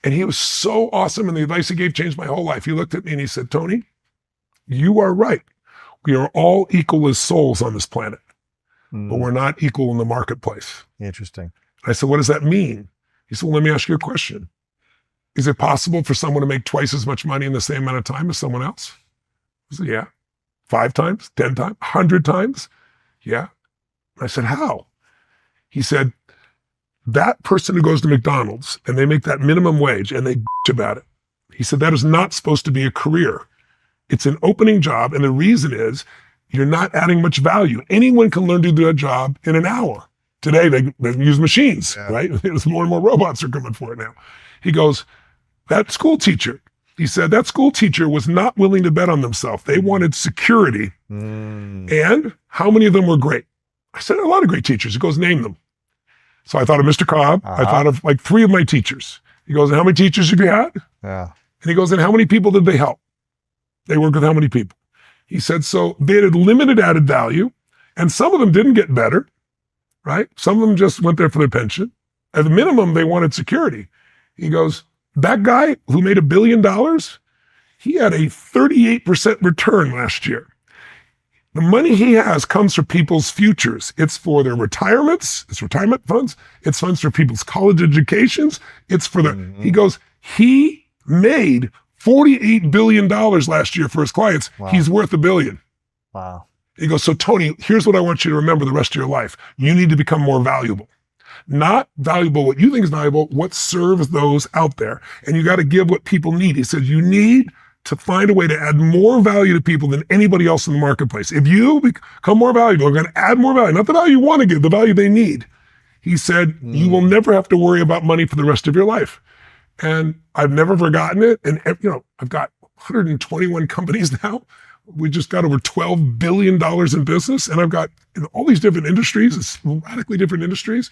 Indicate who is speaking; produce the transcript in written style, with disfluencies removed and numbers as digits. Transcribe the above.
Speaker 1: And he was so awesome. And the advice he gave changed my whole life. He looked at me and he said, Tony, you are right. We are all equal as souls on this planet, but we're not equal in the marketplace.
Speaker 2: Interesting.
Speaker 1: I said, what does that mean? He said, well, let me ask you a question. Is it possible for someone to make twice as much money in the same amount of time as someone else? I said, yeah. 5 times, 10 times, 100 times? Yeah. I said, how? He said, that person who goes to McDonald's and they make that minimum wage and they bitch about it. He said, that is not supposed to be a career. It's an opening job. And the reason is you're not adding much value. Anyone can learn to do that job in an hour. Today, they use machines, right? There's more and more robots are coming for it now. He goes, that school teacher, he said, that school teacher was not willing to bet on themselves. They wanted security. And how many of them were great? I said, a lot of great teachers. He goes, name them. So I thought of Mr. Cobb. I thought of like 3 of my teachers. He goes, and how many teachers have you had?
Speaker 2: Yeah.
Speaker 1: And he goes, and how many people did they help? They worked with how many people? He said, so they had limited added value, and some of them didn't get better, right? Some of them just went there for their pension. At the minimum, they wanted security. He goes, that guy who made $1 billion, he had a 38% return last year. The money he has comes from people's futures. It's for their retirements, it's retirement funds, it's funds for people's college educations, it's for their, he goes, he made $48 billion last year for his clients. Wow. He's worth $1 billion.
Speaker 2: Wow.
Speaker 1: He goes, so Tony, here's what I want you to remember the rest of your life. You need to become more valuable. Not valuable what you think is valuable, what serves those out there. And you got to give what people need. He says, you need to find a way to add more value to people than anybody else in the marketplace. If you become more valuable, you're going to add more value, not the value you want to give, the value they need. He said, you will never have to worry about money for the rest of your life. And I've never forgotten it. And, you know, I've got 121 companies now. We just got over $12 billion in business. And I've got all these different industries, it's radically different industries.